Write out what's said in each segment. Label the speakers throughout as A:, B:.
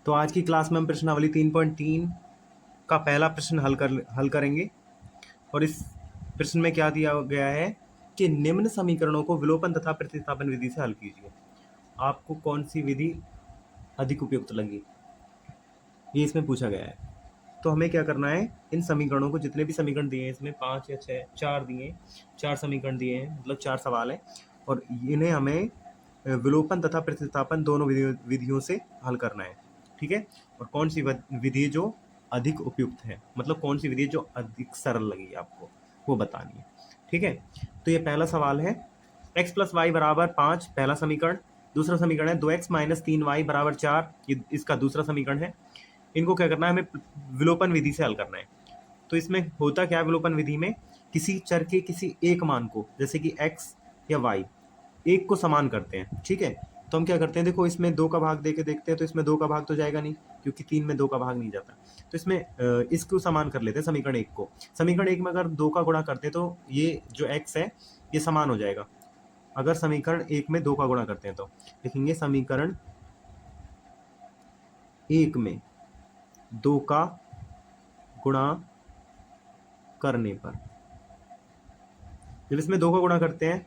A: तो आज की क्लास में हम प्रश्नावली 3.3 का पहला प्रश्न हल करेंगे। और इस प्रश्न में क्या दिया गया है कि निम्न समीकरणों को विलोपन तथा प्रतिस्थापन विधि से हल कीजिए। आपको कौन सी विधि अधिक उपयुक्त लगी, ये इसमें पूछा गया है। तो हमें क्या करना है, इन समीकरणों को, जितने भी समीकरण दिए हैं इसमें 5 या 6, 4 दिए, 4 समीकरण दिए हैं, मतलब 4 सवाल हैं, और इन्हें हमें विलोपन तथा प्रतिस्थापन दोनों विधियों से हल करना है। ठीक है। और कौन सी विधि जो अधिक उपयुक्त है, मतलब कौन सी विधि जो अधिक सरल लगी आपको, वो बतानी है। ठीक है। तो ये पहला सवाल है, x प्लस वाई बराबर 5 पहला समीकरण। दूसरा समीकरण है 2x माइनस 3y बराबर 4, ये इसका दूसरा समीकरण है। इनको क्या करना है, हमें विलोपन विधि से हल करना है। तो इसमें होता क्या है, विलोपन विधि में किसी चर के किसी एक मान को, जैसे कि x या y, एक को समान करते हैं। ठीक है। तो हम क्या करते हैं, देखो इसमें 2 का भाग दे के देखते हैं, तो इसमें 2 का भाग तो जाएगा नहीं, क्योंकि 3 में 2 का भाग नहीं जाता। तो इसमें इसको समान कर लेते हैं समीकरण 1 को। समीकरण 1 में अगर 2 का गुणा करते हैं तो ये जो x है ये समान हो जाएगा। अगर समीकरण 1 में 2 का गुणा करते हैं तो लिखेंगे समीकरण 1 में 2 का गुणा करने पर, जब इसमें 2 का गुणा करते हैं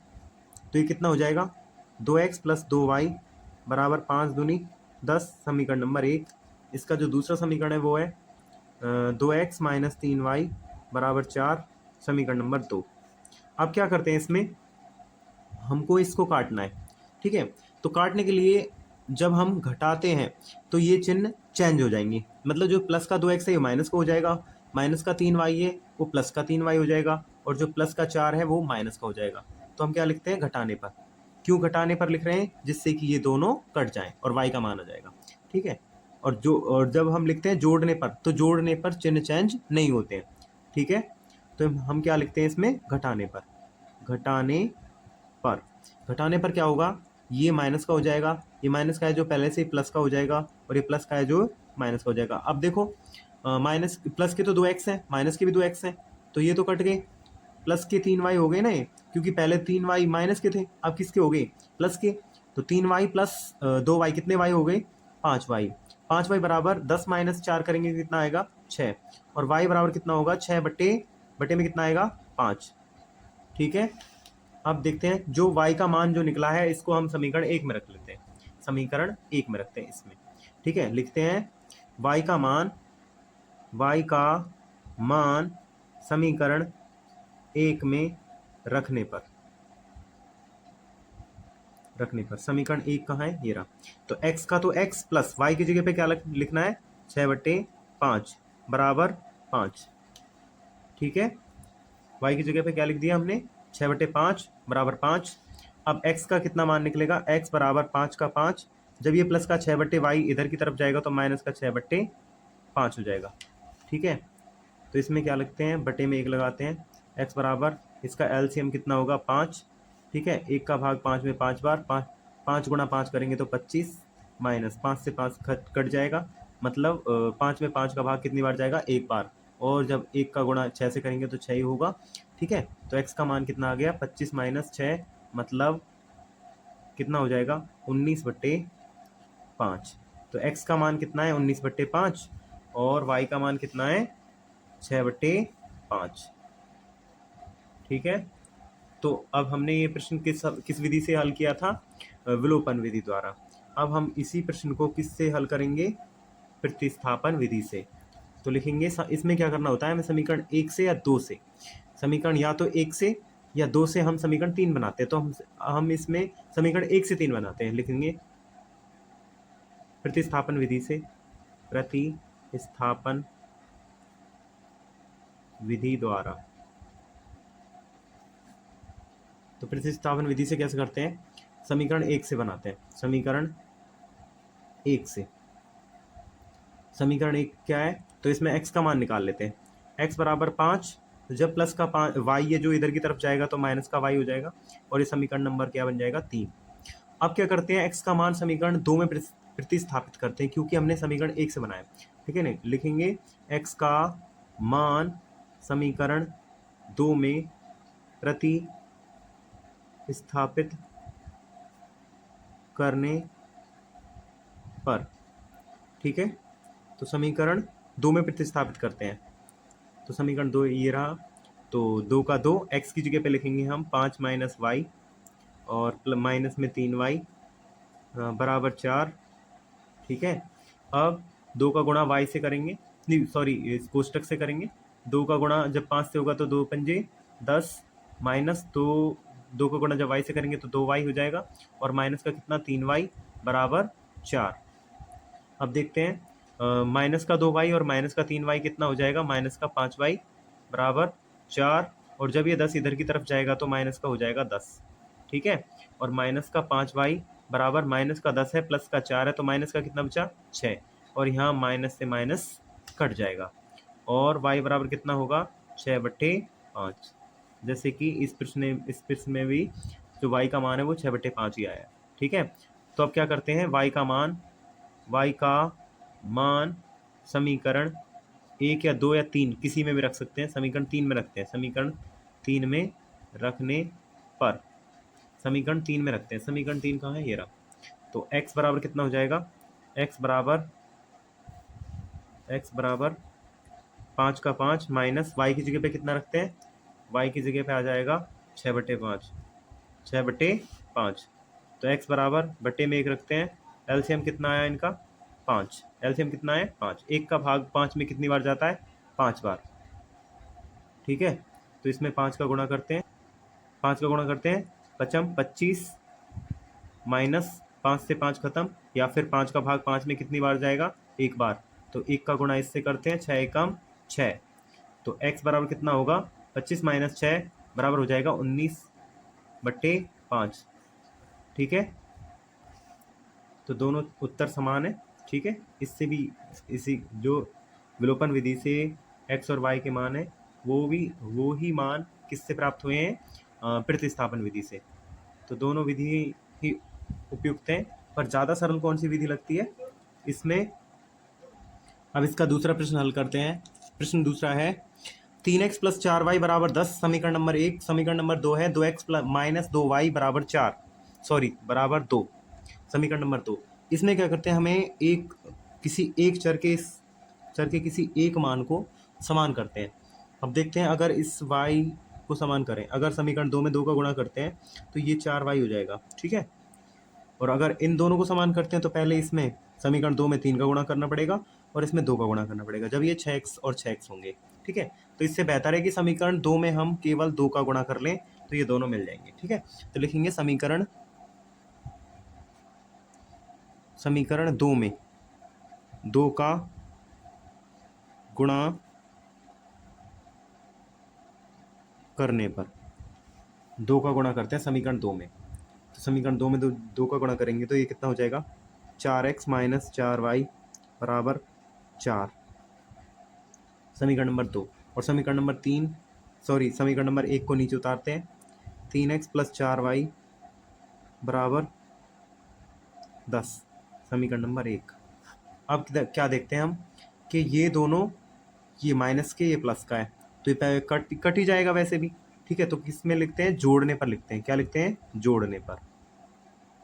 A: तो ये कितना हो जाएगा, 2x प्लस 2y बराबर 5 दूनी 10, समीकरण नंबर 1। इसका जो दूसरा समीकरण है वो है 2x माइनस 3y बराबर 4, समीकरण नंबर 2। अब क्या करते हैं, इसमें हमको इसको काटना है। ठीक है। तो काटने के लिए जब हम घटाते हैं तो ये चिन्ह चेंज हो जाएंगे, मतलब जो प्लस का 2x है ये माइनस का हो जाएगा, माइनस का 3y है वो प्लस का 3y हो जाएगा, और जो प्लस का 4 है वो माइनस का हो जाएगा। तो हम क्या लिखते हैं, घटाने पर। क्यों घटाने पर लिख रहे हैं, जिससे कि ये दोनों कट जाएं और y का मान आ जाएगा। ठीक है। और जब हम लिखते हैं जोड़ने पर, तो जोड़ने पर चिन्ह चेंज नहीं होते हैं। ठीक है। तो हम क्या लिखते हैं इसमें, घटाने पर। घटाने पर, घटाने पर क्या होगा, ये माइनस का हो जाएगा, ये माइनस का है जो पहले से ही प्लस का हो जाएगा, और ये प्लस का है जो माइनस का हो जाएगा। अब देखो माइनस प्लस के तो 2x हैं, माइनस के भी 2x हैं, तो ये तो कट गए। प्लस के 3y हो गए ना ये, क्योंकि पहले 3y माइनस के थे, अब किसके हो गए, प्लस के। तो 3y प्लस 2y, कितने y हो गए, 5y। 5y बराबर 10 माइनस 4 करेंगे कितना आएगा, 6। और y बराबर कितना होगा, 6 बटे बटे में कितना आएगा, 5। ठीक है। अब देखते हैं जो y का मान जो निकला है इसको हम समीकरण 1 में रख लेते हैं, समीकरण 1 में रखते हैं इसमें। ठीक है। लिखते हैं y का मान समीकरण 1 में रखने पर समीकरण 1 कहाँ है, ये रहा। तो x का तो x प्लस y की जगह पे क्या लिखना है, 6/5 बराबर 5। ठीक है। y की जगह पे क्या लिख दिया हमने, 6/5 बराबर 5। अब x का कितना मान निकलेगा, x बराबर 5 का 5। जब ये प्लस का 6/y इधर की तरफ जाएगा तो माइनस का 6/5 हो जाएगा। ठीक है। तो इसमें क्या लिखते हैं, बटे में 1 लगाते हैं, x बराबर, इसका एलसीएम कितना होगा, 5। ठीक है। 1 का भाग 5 में 5 बार, 5 गुणा 5 करेंगे तो 25, माइनस 5 से 5 कट जाएगा, मतलब 5 में 5 का भाग कितनी बार जाएगा, 1 बार। और जब 1 का गुणा 6 से करेंगे तो 6 ही होगा। ठीक है। तो x का मान कितना आ गया, 25 माइनस 6, मतलब कितना हो जाएगा, 19/5। तो x का मान कितना है, 19/5, और y का मान कितना है, 6/5। ठीक है। तो अब हमने ये प्रश्न किस विधि से हल किया था, विलोपन विधि द्वारा। अब हम इसी प्रश्न को किससे हल करेंगे, प्रतिस्थापन विधि से। तो लिखेंगे इसमें क्या करना होता है, हमें समीकरण 1 से या 2 से, समीकरण या तो 1 से या 2 से हम समीकरण 3 बनाते हैं, तो हम इसमें समीकरण 1 से 3 बनाते हैं। लिखेंगे प्रतिस्थापन विधि से, प्रतिस्थापन विधि द्वारा। तो प्रतिस्थापन विधि से कैसे करते हैं, समीकरण 1 से बनाते हैं, समीकरण 1 से। समीकरण 1 क्या है, तो इसमें x का मान निकाल लेते हैं, x बराबर 5। तो जब प्लस का y है जो इधर की तरफ जाएगा तो माइनस का y हो जाएगा, और ये समीकरण नंबर क्या बन जाएगा, 3। अब क्या करते हैं, x का मान समीकरण 2 में प्रतिस्थापित करते हैं, क्योंकि हमने समीकरण 1 से बनाया। ठीक है ना। लिखेंगे x का मान समीकरण 2 में प्रतिस्थापित करने पर ठीक है। तो समीकरण 2 में प्रतिस्थापित करते हैं। तो समीकरण 2 ये रहा। तो 2 का 2 x की जगह पे लिखेंगे हम 5 माइनस वाई और माइनस में 3y बराबर 4। ठीक है। अब 2 का गुणा y से करेंगे, नहीं सॉरी इस कोष्टक से करेंगे। 2 का गुणा जब 5 से होगा तो 2 पंजे 10 माइनस 2 का गुणा जब y से करेंगे तो 2y हो जाएगा और माइनस का कितना 3y बराबर 4। अब देखते हैं माइनस का 2y और माइनस का 3y कितना हो जाएगा, माइनस का 5y बराबर 4 और जब ये 10 इधर की तरफ जाएगा तो माइनस का हो जाएगा 10। ठीक है। और माइनस का 5y बराबर माइनस का 10 है प्लस का 4 है तो माइनस का कितना बचा 6 और यहाँ माइनस से माइनस कट जाएगा और y बराबर कितना होगा 6/5। जैसे कि इस प्रश्न में भी जो y का मान है वो 6/5 ही आया है। ठीक है। तो अब क्या करते हैं, y का मान समीकरण 1 या 2 या 3 किसी में भी रख सकते हैं। समीकरण 3 में रखते हैं। समीकरण 3 में रखने पर समीकरण 3 में रखते हैं। समीकरण 3 कहाँ है, ये रहा। तो x बराबर कितना हो जाएगा, x बराबर 5 का 5 माइनस y की जगह पे कितना रखते हैं, y की जगह पे आ जाएगा 6/5। 6/5 तो x बराबर बटे में 1 रखते हैं। एलसीएम कितना आया इनका 5। एलसीएम कितना है 5। 1 का भाग 5 में कितनी बार जाता है 5 बार। ठीक है। तो इसमें 5 का गुणा करते हैं। 5 का गुणा करते हैं पचम 25 माइनस 5 से 5 खत्म या फिर 5 का भाग 5 में कितनी बार जाएगा 1 बार। तो 1 का गुणा इससे करते हैं 6 एकम 6। तो x बराबर कितना होगा 25 माइनस 6 बराबर हो जाएगा 19/5। ठीक है। तो दोनों उत्तर समान है। ठीक है। इससे भी इसी जो विलोपन विधि से x और y के मान है वो ही मान किससे प्राप्त हुए हैं, प्रतिस्थापन विधि से। तो दोनों विधि ही उपयुक्त हैं, पर ज़्यादा सरल कौन सी विधि लगती है इसमें। अब इसका दूसरा प्रश्न हल करते हैं। प्रश्न दूसरा है 3x प्लस 4y बराबर 10 समीकरण नंबर 1। समीकरण नंबर 2 है 2x प्लस माइनस 2y बराबर 4 बराबर 2। समीकरण नंबर 2 इसमें क्या करते हैं, हमें किसी एक चर के किसी एक मान को समान करते हैं। अब देखते हैं अगर इस y को समान करें, अगर समीकरण 2 में 2 का गुणा करते हैं तो ये 4y हो जाएगा। ठीक है। और अगर इन दोनों को समान करते हैं तो पहले इसमें समीकरण 2 में 3 का गुणा करना पड़ेगा और इसमें 2 का गुणा करना पड़ेगा, जब ये 6x और 6x होंगे। ठीक है। तो इससे बेहतर है कि समीकरण 2 में हम केवल 2 का गुणा कर लें तो ये दोनों मिल जाएंगे। ठीक है। तो लिखेंगे समीकरण 2 में 2 का गुणा करने पर 2 का गुणा करते हैं समीकरण 2 में। तो समीकरण 2 में 2 का गुणा करेंगे तो ये कितना हो जाएगा 4x माइनस 4y बराबर 4। समीकरण नंबर 2 और समीकरण नंबर 3 समीकरण नंबर 1 को नीचे उतारते हैं। 3x प्लस 4y बराबर 10। समीकरण नंबर 1। अब क्या देखते हैं हम कि ये दोनों, ये माइनस के ये प्लस का है तो ये कट ही जाएगा वैसे भी। ठीक है। तो किसमें लिखते हैं, जोड़ने पर लिखते हैं। क्या लिखते हैं,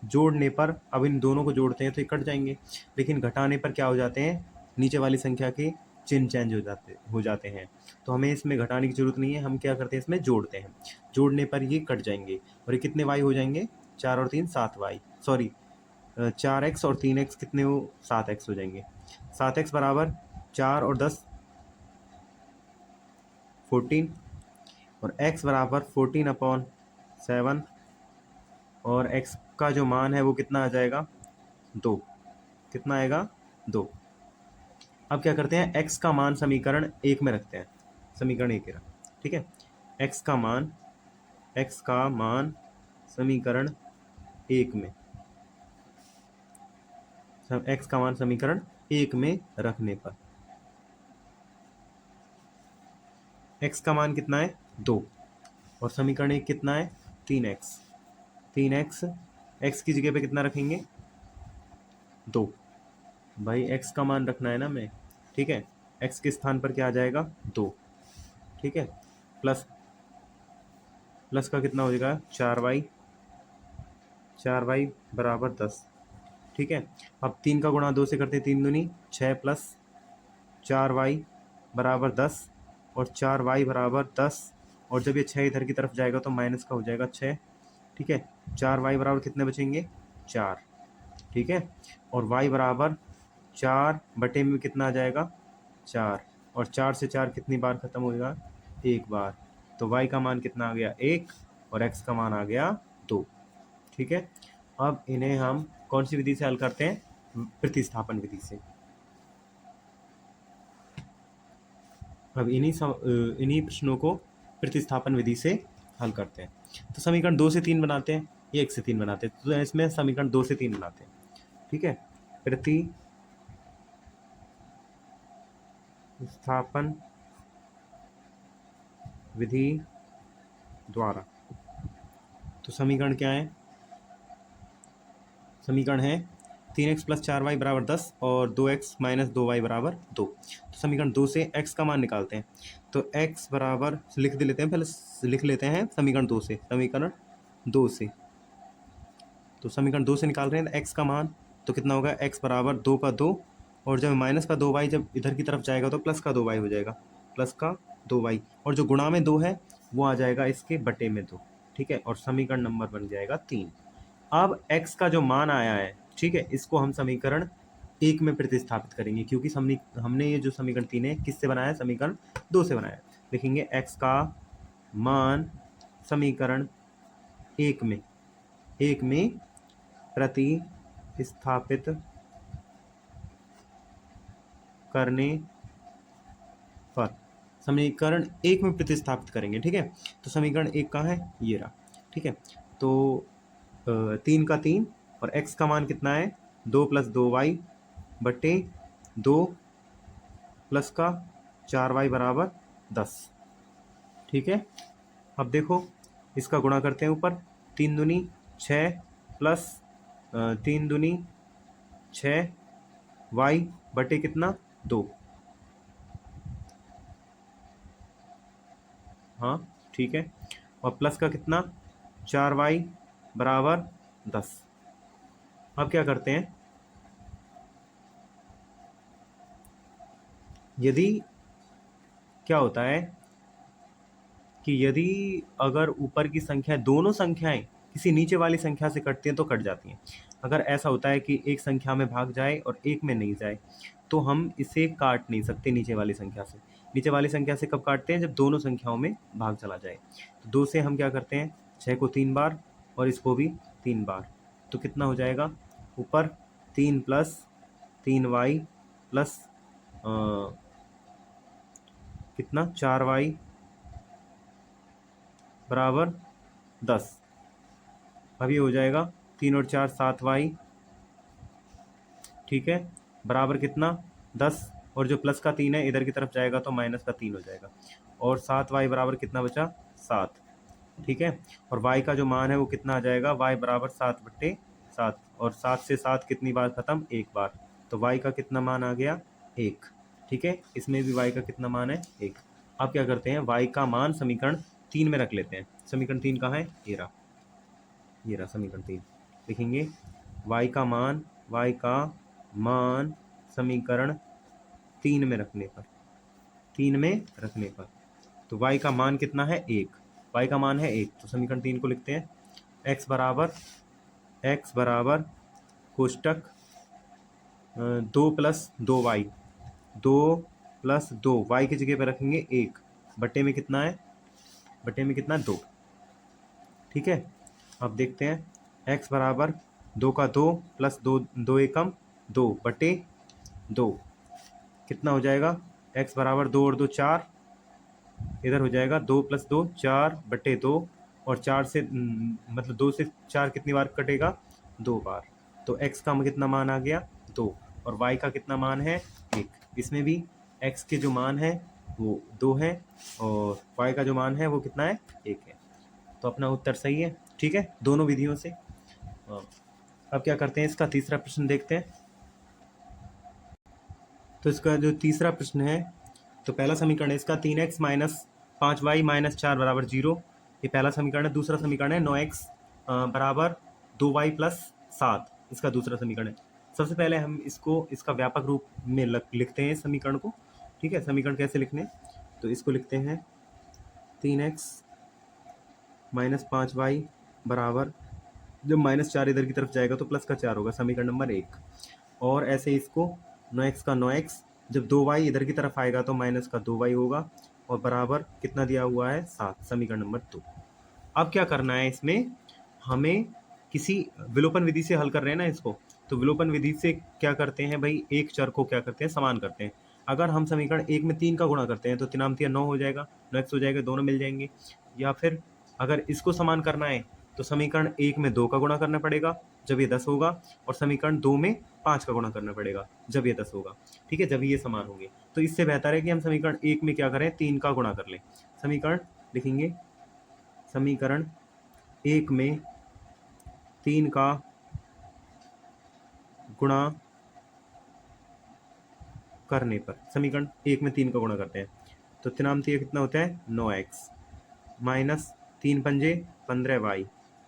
A: जोड़ने पर अब इन दोनों को जोड़ते हैं तो ये कट जाएंगे, लेकिन घटाने पर क्या हो जाते हैं, नीचे वाली संख्या के चिन्ह चेंज हो जाते हैं। तो हमें इसमें घटाने की जरूरत नहीं है, हम क्या करते हैं इसमें जोड़ते हैं। जोड़ने पर ये कट जाएंगे और ये कितने y हो जाएंगे, 4 और 3 7y 4x और 3x कितने हो 7x हो जाएंगे। 7x बराबर 4 और 10 14 और x बराबर 14/7 और x का जो मान है वो कितना आ जाएगा 2। कितना आएगा 2। अब क्या करते हैं, x का मान समीकरण 1 में रखते हैं। समीकरण 1 रहा। ठीक है। x का मान समीकरण 1 में x का मान समीकरण 1 में रखने पर x का मान कितना है 2 और समीकरण 1 कितना है 3x। 3x x की जगह पे कितना रखेंगे 2। भाई x का मान रखना है ना मैं। ठीक है। x के स्थान पर क्या आ जाएगा 2। ठीक है। प्लस का कितना हो जाएगा 4y बराबर 10। ठीक है। अब 3 का गुणा 2 से करते हैं, 3 दूनी 6 प्लस 4y बराबर 10 और 4y बराबर 10, और जब ये 6 इधर की तरफ जाएगा तो माइनस का हो जाएगा 6। ठीक है, 4y बराबर कितने बचेंगे, 4। ठीक है, और y बराबर 4 बटे में कितना आ जाएगा, 4, और 4 से 4 कितनी बार खत्म होगा, एक बार। तो y का मान कितना आ गया, 1, और x का मान आ गया 2। ठीक है, अब इन्हें हम कौन सी विधि से हल करते हैं, प्रतिस्थापन विधि से। अब इन्हीं प्रश्नों को प्रतिस्थापन विधि से हल करते हैं। तो समीकरण 2 से 3 बनाते हैं, ये 1 से 3 बनाते हैं, तो इसमें समीकरण 2 से 3 बनाते हैं। ठीक है, प्रतिस्थापन विधि द्वारा। तो समीकरण क्या है, समीकरण है 3x प्लस 4y बराबर 10 और 2x माइनस 2y बराबर 2। तो समीकरण 2 से x का मान निकालते हैं। तो x बराबर लिख लेते हैं, पहले लिख लेते हैं समीकरण 2 से, समीकरण 2 से। तो समीकरण 2 से निकाल रहे हैं x का मान, तो कितना होगा, x बराबर 2 का 2, और जब माइनस का 2y जब इधर की तरफ जाएगा तो प्लस का 2y हो जाएगा, प्लस का 2y, और जो गुणा में 2 है वो आ जाएगा इसके बटे में 2। ठीक है, और समीकरण नंबर बन जाएगा 3। अब x का जो मान आया है, ठीक है, इसको हम समीकरण 1 में प्रतिस्थापित करेंगे, क्योंकि हमने ये जो समीकरण 3 है किससे बनाया है, समीकरण 2 से बनाया है। लिखेंगे x का मान समीकरण 1 में प्रतिस्थापित करने पर, समीकरण 1 में प्रतिस्थापित करेंगे। ठीक है, तो समीकरण 1 कहाँ है, ये रहा। ठीक है, तो 3 का 3, और x का मान कितना है, 2 प्लस 2y बटे 2 प्लस का 4y बराबर 10। ठीक है, अब देखो इसका गुणा करते हैं ऊपर, 3 दूनी 6 प्लस 3 दूनी 6 y बटे कितना, 2। हाँ ठीक है, और प्लस का कितना, 4y बराबर 10। अब क्या करते हैं, यदि क्या होता है कि यदि अगर ऊपर की संख्या, दोनों संख्याएं किसी नीचे वाली संख्या से कटती हैं तो कट जाती हैं। अगर ऐसा होता है कि एक संख्या में भाग जाए और एक में नहीं जाए, तो हम इसे काट नहीं सकते नीचे वाली संख्या से। नीचे वाली संख्या से कब काटते हैं, जब दोनों संख्याओं में भाग चला जाए। तो 2 से हम क्या करते हैं, 6 को 3 बार और इसको भी 3 बार, तो कितना हो जाएगा, ऊपर 3 प्लस 3y प्लस कितना, 4y बराबर 10। अब ये हो जाएगा 3 और 4 7y, ठीक है, बराबर कितना, 10, और जो प्लस का 3 है इधर की तरफ जाएगा तो माइनस का 3 हो जाएगा, और 7y बराबर कितना बचा, 7। ठीक है, और y का जो मान है वो कितना आ जाएगा, y बराबर 7/7, और 7 से 7 कितनी बार खत्म, एक बार। तो y का कितना मान आ गया, 1। ठीक है, इसमें भी y का कितना मान है, 1। अब क्या करते हैं, y का मान समीकरण 3 में रख लेते हैं। समीकरण 3 कहाँ है, ये रहा समीकरण 3। लिखेंगे y का मान समीकरण 3 में रखने पर, तो y का मान कितना है, 1। y का मान है 1, तो समीकरण 3 को लिखते हैं, x बराबर कोष्टक 2 प्लस 2y, 2 प्लस 2, y की जगह पर रखेंगे 1, बटे में कितना है, 2। ठीक है, अब देखते हैं, x बराबर 2 का 2 प्लस 2 एकम 2 बटे 2, कितना हो जाएगा, x बराबर 2 और 2 4, इधर हो जाएगा 2 प्लस 2 4 बटे 2, और 4 से मतलब 2 से 4 कितनी बार कटेगा, 2 बार। तो x का कितना मान आ गया, 2, और y का कितना मान है, 1। इसमें भी x के जो मान है वो 2 है, और y का जो मान है वो कितना है, 1 है। तो अपना उत्तर सही है। ठीक है, दोनों विधियों से। अब क्या करते हैं, इसका तीसरा प्रश्न देखते हैं। तो इसका जो तीसरा प्रश्न है, तो पहला समीकरण है इसका 3x माइनस 5y माइनस 4 बराबर 0, ये पहला समीकरण है। दूसरा समीकरण है 9x बराबर 2y प्लस 7, इसका दूसरा समीकरण है। सबसे पहले हम इसको इसका व्यापक रूप में लिखते हैं समीकरण को। ठीक है, समीकरण कैसे लिखने, तो इसको लिखते हैं 3x माइनस 5y बराबर, जब -4 इधर की तरफ जाएगा तो प्लस का 4 होगा, समीकरण नंबर 1। और ऐसे इसको 9x का 9x, जब 2y इधर की तरफ आएगा तो माइनस का 2y होगा, और बराबर कितना दिया हुआ है 7, समीकरण नंबर 2। अब क्या करना है इसमें, हमें किसी विलोपन विधि से हल कर रहे हैं ना इसको, तो विलोपन विधि से क्या करते हैं भाई, एक चर को क्या करते हैं, समान करते हैं। अगर हम समीकरण 1 में 3 का गुणा करते हैं तो तिनामतिया 9 हो जाएगा, 9x हो जाएगा, दोनों मिल जाएंगे। या फिर अगर इसको समान करना है तो समीकरण 1 में 2 का गुणा करना पड़ेगा जब ये 10 होगा, और समीकरण 2 में 5 का गुणा करना पड़ेगा जब ये 10 होगा। ठीक है, जब ये समान होंगे। तो इससे बेहतर है कि हम समीकरण 1 में क्या करें, 3 का गुणा कर लें। समीकरण लिखेंगे, समीकरण 1 में 3 का गुणा करने पर, समीकरण 1 में 3 का गुणा करते हैं तो तिनामतिया कितना होता है 9x माइनस 3 पंजे 15y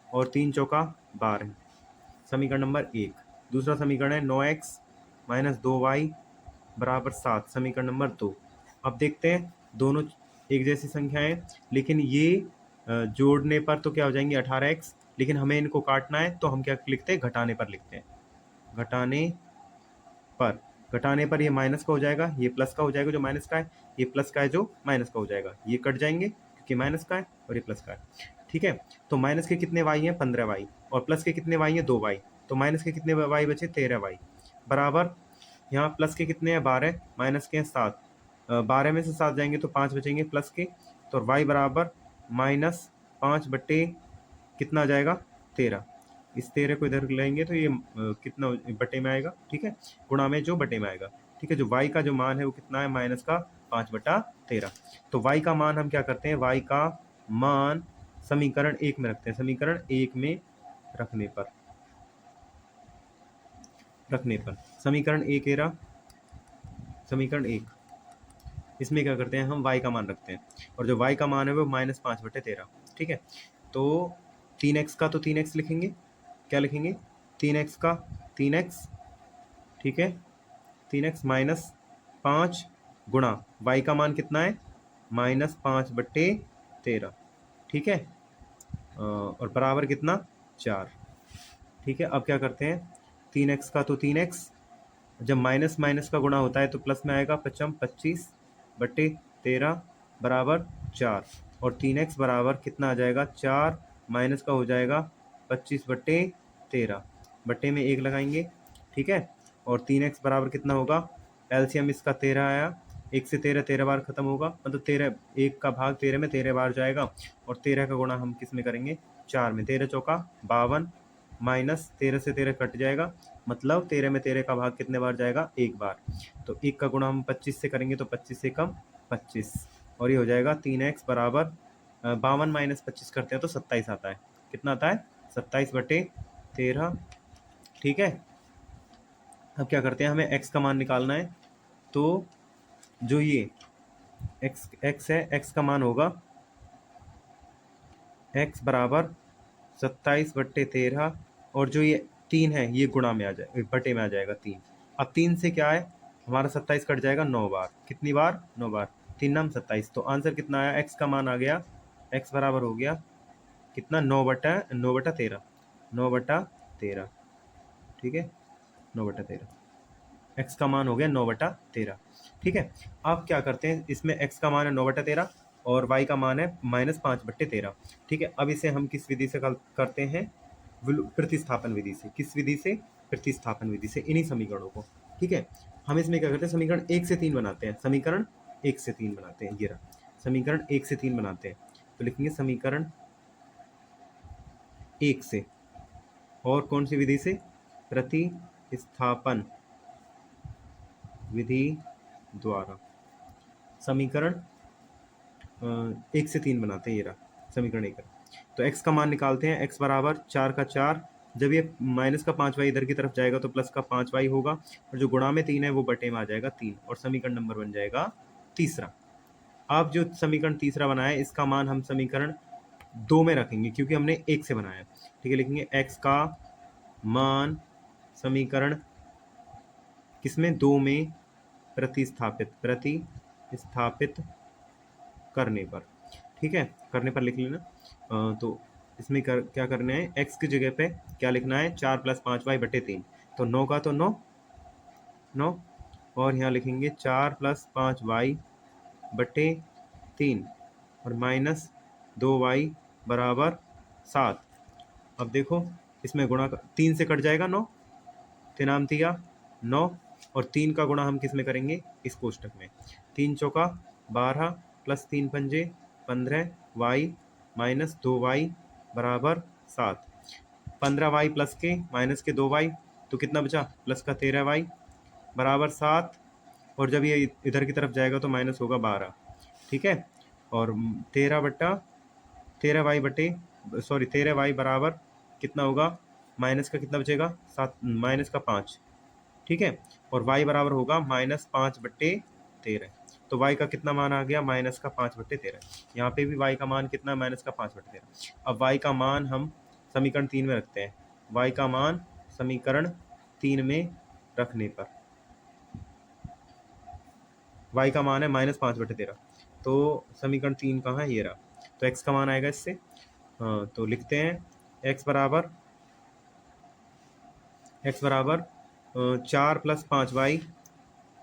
A: और 3 चौका 12, समीकरण नंबर 1। दूसरा समीकरण है 9x माइनस 2y बराबर 7, समीकरण नंबर 2। अब देखते हैं, दोनों एक जैसी संख्याएं, लेकिन ये जोड़ने पर तो क्या हो जाएंगे 18x, लेकिन हमें इनको काटना है तो हम क्या लिखते हैं, घटाने पर लिखते हैं। घटाने पर ये माइनस का हो जाएगा, ये प्लस का हो जाएगा जो माइनस का है, ये प्लस का है जो माइनस का हो जाएगा, ये कट जाएंगे क्योंकि माइनस का है और ये प्लस का है। ठीक है, तो माइनस के कितने वाई हैं 15y, और प्लस के कितने वाई हैं 2y, तो माइनस के कितने वाई बचे 13y बराबर, यहाँ प्लस के कितने हैं 12, माइनस के हैं 7, 12 में से 7 जाएंगे तो 5 बचेंगे प्लस के, तो y बराबर -5 बट्टे कितना आ जाएगा 13। इस 13 को इधर लाएंगे तो ये कितना बटे में आएगा, ठीक है, गुणा में जो बटे में आएगा। ठीक है, जो y का जो मान है वो कितना है -5/13। तो y का मान हम क्या करते हैं, y का मान समीकरण 1 में रखते हैं, समीकरण 1 में रखने पर समीकरण 1 एरा, समीकरण 1, इसमें क्या करते हैं हम y का मान रखते हैं, और जो y का मान है वो -5/13। ठीक है, तो 3x का तो 3x लिखेंगे, क्या लिखेंगे 3x का 3x, ठीक है, 3x माइनस 5 गुणा y का मान कितना है -5/13। ठीक है, और बराबर कितना 4। ठीक है, अब क्या करते हैं, 3x का तो 3x, जब माइनस माइनस का गुणा होता है तो प्लस में आएगा, 25/13 बराबर 4, और 3x बराबर कितना आ जाएगा 4, माइनस का हो जाएगा 25/13, बट्टे में 1 लगाएंगे। ठीक है, और 3x बराबर कितना होगा, एलसीएम इसका 13 आया, 1 से 13 बार खत्म होगा, मतलब 13, 1 का भाग 13 में 13 बार जाएगा, और 13 का गुणा हम किस में करेंगे 4 में, 13 चौका 52, माइनस 13 से 13 कट जाएगा, मतलब 13 में 13 का भाग कितने बार जाएगा 1 बार, तो 1 का गुणा हम 25 से करेंगे तो 25 से कम 25, और ये हो जाएगा 3x बराबर 52 माइनस 25 करते हैं तो 27 आता है, कितना आता है 27/13। ठीक है, अब क्या करते हैं, हमें x का मान निकालना है, तो जो ये x है, x का मान होगा x बराबर 27/13, और जो ये 3 है ये गुणा में आ जाए, बटे में आ जाएगा 3। अब 3 से क्या है हमारा 27 कट जाएगा 9 बार, कितनी बार 9 बार, 3 नाम 27, तो आंसर कितना आया, x का मान आ गया, x बराबर हो गया कितना 9/13, 9/13। ठीक है, 9/13, x का मान हो गया 9/13। ठीक है, अब क्या करते हैं, इसमें x का मान है 9/13 और y का मान है -5/13। ठीक है, अब इसे हम किस विधि से करते हैं, प्रतिस्थापन विधि से। किस विधि से, प्रतिस्थापन विधि से, इन्हीं समीकरणों को। ठीक है, हम इसमें क्या करते हैं, समीकरण 1 से 3 बनाते हैं, समीकरण 1 से 3 बनाते हैं, ये रहा समीकरण 1 से 3 बनाते हैं, तो लिखेंगे समीकरण 1 से, और कौन सी विधि से, प्रतिस्थापन विधि द्वारा समीकरण 1 से 3 बनाते हैं, ये रहा समीकरण 1। तो x का मान निकालते हैं, x बराबर 4 का 4, जब ये माइनस का 5y इधर की तरफ जाएगा तो प्लस का 5y होगा, और जो गुणा में 3 है वो बटे में आ जाएगा 3, और समीकरण नंबर बन जाएगा तीसरा। अब जो समीकरण तीसरा बनाया है इसका मान हम समीकरण 2 में रखेंगे क्योंकि हमने 1 से बनाया है। ठीक है, लिखेंगे x का मान समीकरण किसमें, 2 में प्रतिस्थापित करने पर, ठीक है, करने पर लिख लेना। तो इसमें क्या करना है, x की जगह पे क्या लिखना है, 4 + 5y बटे 3, तो 9 का तो 9 9, और यहाँ लिखेंगे 4 + 5y बटे 3 और -2y बराबर 7। अब देखो इसमें गुणा 3 से कट जाएगा 9, तिनाम तिया 9, और 3 का गुणा हम किस में करेंगे, इस कोष्टक में। 3 चौका 12 + 3 पंजे 15 y -2y बराबर 7। 15y प्लस के माइनस के 2y, तो कितना बचा, प्लस का 13y बराबर 7, और जब ये इधर की तरफ जाएगा तो माइनस होगा 12, ठीक है। और 13y बराबर कितना होगा, माइनस का कितना बचेगा, 7, माइनस का 5, ठीक है। और y बराबर होगा -5/13, तो y का कितना मान आ गया, -5/13। यहाँ पे भी y का मान कितना, -5/13। अब y का मान हम समीकरण 3 में रखते हैं। y का मान समीकरण 3 में रखने पर y का मान है -5/13, तो समीकरण 3 कहाँ है, ये रहा। तो x का मान आएगा इससे, तो लिखते हैं x बराबर 4 + 5y,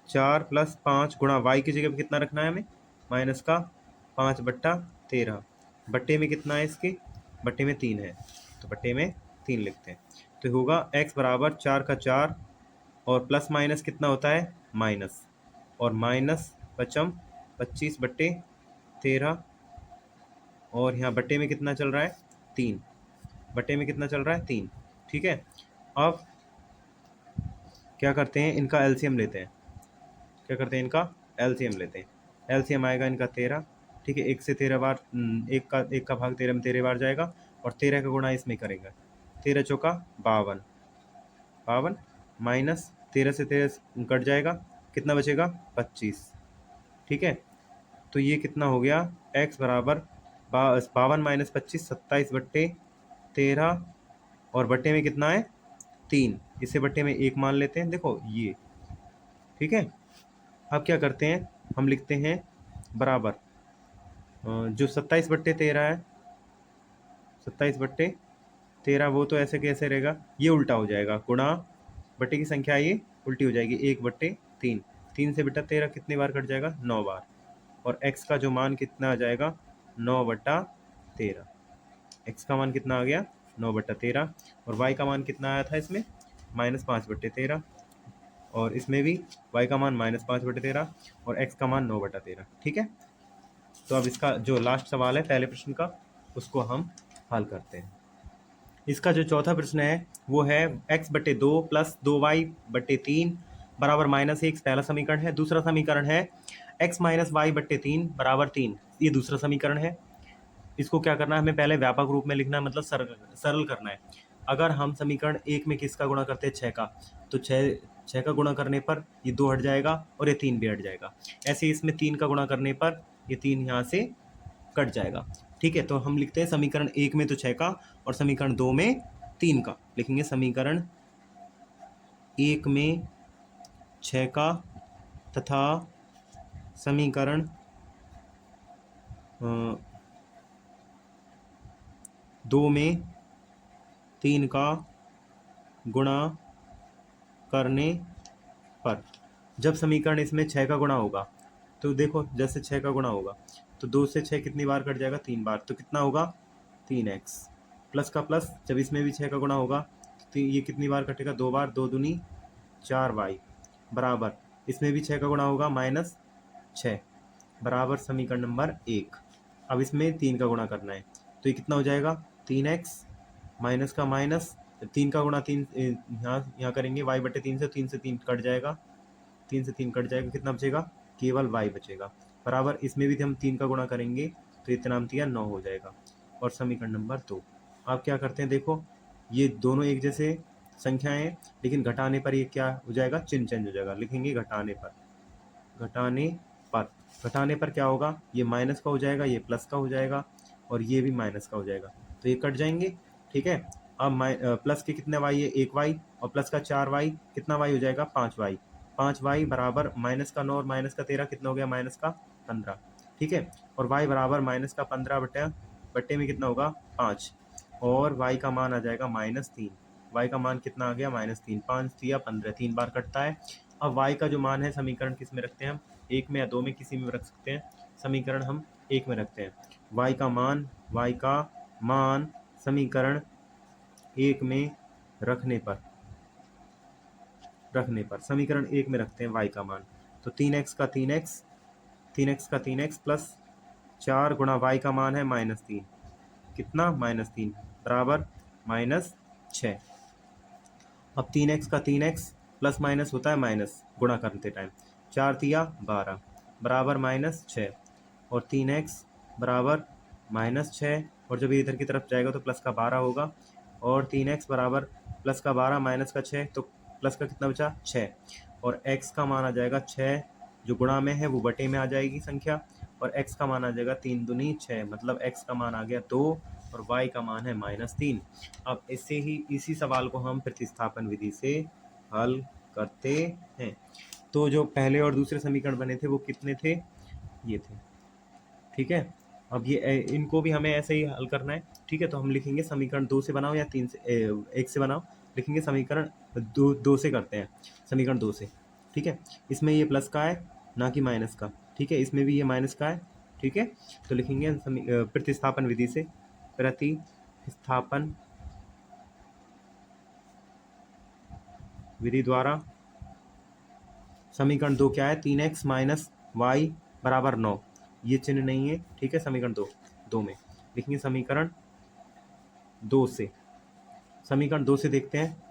A: 4 + 5 गुणा y की जगह पे कितना रखना है हमें, -5/13, बट्टे में कितना है इसके, बट्टे में 3 है, तो बट्टे में 3 लिखते हैं। तो होगा x बराबर 4 का 4, और प्लस माइनस कितना होता है, माइनस, और माइनस पचम 25/13, और यहाँ बट्टे में कितना चल रहा है, 3, बट्टे में कितना चल रहा है, 3, ठीक है। अब क्या करते हैं, इनका एलसीएम लेते हैं, इनका एलसीएम लेते हैं। एलसीएम आएगा इनका 13, ठीक है। 1 से 13 बार, एक का भाग 13 में 13 बार जाएगा, और 13 का गुणा इसमें करेंगे। 13 चौका 52, माइनस 13 से 13 कट जाएगा, कितना बचेगा, 25, ठीक है। तो ये कितना हो गया, x बराबर 52 - 25 27/13, और बट्टे में कितना है, 3, इसे बट्टे में 1 मान लेते हैं, देखो ये, ठीक है। अब क्या करते हैं, हम लिखते हैं बराबर, जो 27/13 है, 27/13, वो तो ऐसे कैसे रहेगा, ये उल्टा हो जाएगा, गुणा बट्टे की संख्या ये उल्टी हो जाएगी, 1/3, 3 से बेटा 13 कितनी बार कट जाएगा, 9 बार, और x का जो मान कितना आ जाएगा, 9/13, x का मान कितना आ गया, 9/13, और y का मान कितना आया था इसमें, -5/13, और इसमें भी y का मान -5/13, और x का मान 9/13, ठीक है। तो अब इसका जो लास्ट सवाल है पहले प्रश्न का, उसको हम हल करते हैं। इसका जो चौथा प्रश्न है वो है x/2 + 2y/3 बराबर -1, पहला समीकरण है। दूसरा समीकरण है x - y/3 बराबर 3, ये दूसरा समीकरण है। इसको क्या करना है, हमें पहले व्यापक रूप में लिखना है, मतलब सरल करना है। अगर हम समीकरण 1 में किसका गुणा करते हैं, 6 का, तो 6 का गुणा करने पर ये 2 हट जाएगा, और ये 3 भी हट जाएगा। ऐसे इसमें 3 का गुणा करने पर ये 3 यहाँ से कट जाएगा, ठीक है। तो हम लिखते हैं समीकरण 1 में तो 6 का, और समीकरण 2 में 3 का लिखेंगे। समीकरण 1 में 6 का तथा समीकरण 2 में 3 का गुणा करने पर, जब समीकरण इसमें 6 का गुणा होगा, तो देखो जैसे 6 का गुणा होगा तो 2 से 6 कितनी बार कट जाएगा, 3 बार, तो कितना होगा, 3x, प्लस का प्लस, जब इसमें भी 6 का गुणा होगा तो ये कितनी बार कटेगा, 2 बार, 2 दूनी 4y बराबर, इसमें भी 6 का गुणा होगा, -6 बराबर समीकरण नंबर 1। अब इसमें 3 का गुणा करना है, तो ये कितना हो जाएगा, 3x, माइनस का माइनस, 3 का गुणा 3 यहाँ करेंगे, y/3 से 3 से 3 कट जाएगा, 3 से 3 कट जाएगा, कितना बचेगा, केवल y बचेगा, बराबर इसमें भी हम 3 का गुणा करेंगे तो इतना 9 हो जाएगा। और समीकरण नंबर 2, आप क्या करते हैं, देखो ये दोनों एक जैसे संख्याएं हैं, लेकिन घटाने पर ये क्या हो जाएगा, चिन्ह चेंज हो जाएगा, लिखेंगे घटाने पर, घटाने पर क्या होगा, ये माइनस का हो जाएगा, ये प्लस का हो जाएगा, और ये भी माइनस का हो जाएगा, तो ये कट जाएंगे, ठीक है। अब प्लस के कितने वाई है, 1 वाई, और प्लस का 4 वाई, कितना वाई हो जाएगा, 5 वाई। 5 वाई बराबर माइनस का 9 और माइनस का 13 कितना हो गया, माइनस का 15। ठीक है, और वाई बराबर माइनस का 15 बट्टे में कितना होगा, 5, और वाई का मान आ जाएगा -3। वाई का मान कितना आ गया, -3। 5 या 15, 3 बार कटता है। अब वाई का जो मान है समीकरण किस में रखते हैं हम, 1 में या 2 में, किसी में रख सकते हैं। समीकरण हम 1 में रखते हैं। वाई का मान समीकरण 1 में रखने पर समीकरण 1 में रखते हैं वाई का मान। तो 3x का 3x प्लस 4 गुणा वाई का मान है -3, कितना, -3 बराबर -6। अब 3x का 3x प्लस माइनस होता है माइनस गुणा करते टाइम, 4 तिया 12 बराबर -6, और 3x बराबर -6, और जब ये इधर की तरफ जाएगा तो प्लस का 12 होगा, और 3x बराबर प्लस का 12 माइनस का 6, तो प्लस का कितना बचा, 6, और x का मान आ जाएगा 6, जो गुणा में है वो बटे में आ जाएगी संख्या, और x का मान आ जाएगा 3 दूनी 6, मतलब x का मान आ गया 2, और y का मान है -3। अब इसी सवाल को हम प्रतिस्थापन विधि से हल करते हैं। तो जो पहले और दूसरे समीकरण बने थे वो कितने थे, ये थे। ठीक है, अब ये इनको भी हमें ऐसे ही हल करना है। ठीक है, तो हम लिखेंगे समीकरण 2 से बनाओ या 3 से 1 से बनाओ, लिखेंगे समीकरण 2 से करते हैं, समीकरण 2 से। ठीक है, इसमें ये प्लस का है ना कि माइनस का। ठीक है, इसमें भी ये माइनस का है। ठीक है, तो लिखेंगे प्रतिस्थापन विधि से, प्रतिस्थापन विधि द्वारा समीकरण 2 क्या है, 3x माइनस वाई बराबर 9, ये चिन्ह नहीं है। ठीक है, समीकरण 2 में लिखेंगे समीकरण 2 से, देखते हैं।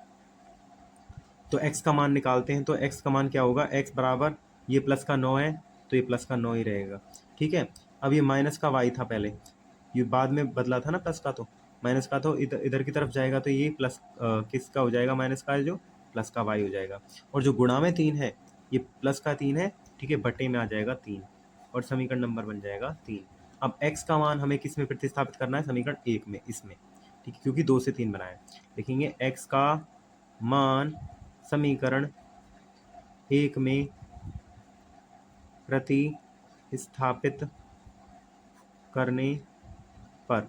A: तो x का मान निकालते हैं, तो x का मान क्या होगा, x बराबर, ये प्लस का 9 है तो ये प्लस का 9 ही रहेगा। ठीक है, अब ये माइनस का y था पहले, ये बाद में बदला था ना प्लस का, तो माइनस का, तो इधर की तरफ जाएगा तो ये प्लस किसका हो जाएगा, माइनस का है जो, प्लस का y हो जाएगा, और जो गुणा में 3 है ये प्लस का 3 है। ठीक है, बटे में आ जाएगा 3, और समीकरण नंबर बन जाएगा 3। अब x का मान हमें किस में प्रतिस्थापित करना है, समीकरण 1 में, इसमें। ठीक है, क्योंकि 2 से 3 बनाए। लिखेंगे x का मान समीकरण 1 में प्रतिस्थापित करने पर,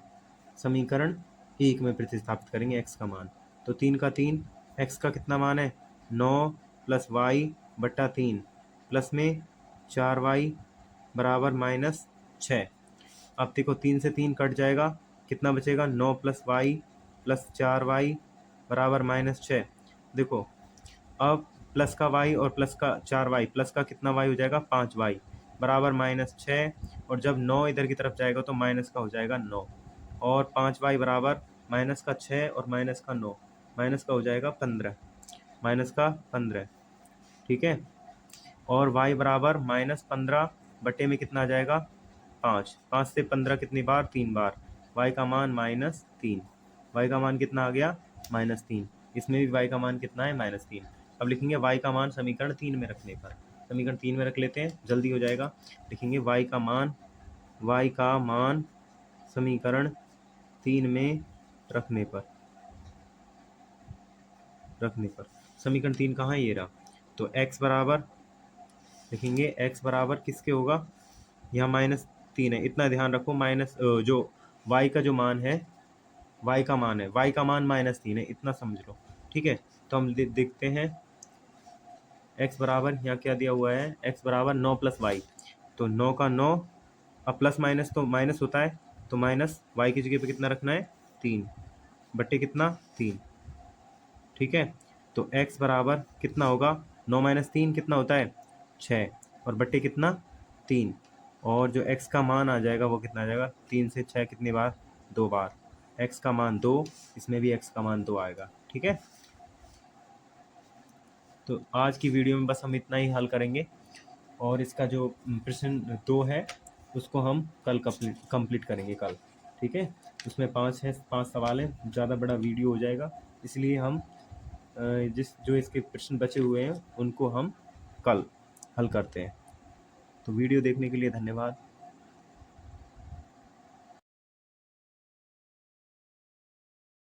A: समीकरण 1 में प्रतिस्थापित करेंगे x का मान, तो 3 का 3, x का कितना मान है, 9 प्लस वाई बट्टा 3, प्लस में 4y बराबर -6। अब देखो 3 से 3 कट जाएगा, कितना बचेगा, 9 प्लस वाई प्लस 4y बराबर -6। देखो अब प्लस का y और प्लस का 4y, प्लस का कितना y हो जाएगा, 5y बराबर -6, और जब 9 इधर की तरफ जाएगा तो माइनस का हो जाएगा 9, और 5y बराबर माइनस का 6 और माइनस का 9, माइनस का हो जाएगा 15, माइनस का 15। ठीक है, और y बराबर -15 बटे में कितना आ जाएगा, 5, 5 से 15 कितनी बार, 3 बार, y का मान -3, y का मान कितना आ गया, -3, इसमें भी y का मान कितना है, -3। अब लिखेंगे y का मान समीकरण 3 में रखने पर, समीकरण 3 में रख लेते हैं, जल्दी हो जाएगा। लिखेंगे y का मान समीकरण 3 में रखने पर समीकरण 3 कहाँ है, ये रहा। तो x बराबर, लिखेंगे x बराबर किसके होगा, यहाँ -3 है, इतना ध्यान रखो, जो y का जो मान है, y का मान -3 है, इतना समझ लो। ठीक है, तो हम देखते हैं x बराबर, यहाँ क्या दिया हुआ है, x बराबर 9 प्लस वाई, तो 9 का 9, अब प्लस माइनस तो माइनस होता है, तो माइनस y की जगह पे कितना रखना है, 3 बट्टे कितना, 3। ठीक है, तो x बराबर कितना होगा, 9 - 3 कितना होता है, 6, और बट्टे कितना, 3, और जो x का मान आ जाएगा वो कितना आ जाएगा, 3 से 6 कितनी बार, 2 बार, x का मान 2, इसमें भी x का मान 2 आएगा। ठीक है, तो आज की वीडियो में बस हम इतना ही हल करेंगे, और इसका जो प्रश्न 2 है उसको हम कल कंप्लीट करेंगे कल। ठीक है, उसमें 5 सवाल हैं, ज़्यादा बड़ा वीडियो हो जाएगा, इसलिए हम जो इसके प्रश्न बचे हुए हैं उनको हम कल हल करते हैं। तो वीडियो देखने के लिए धन्यवाद।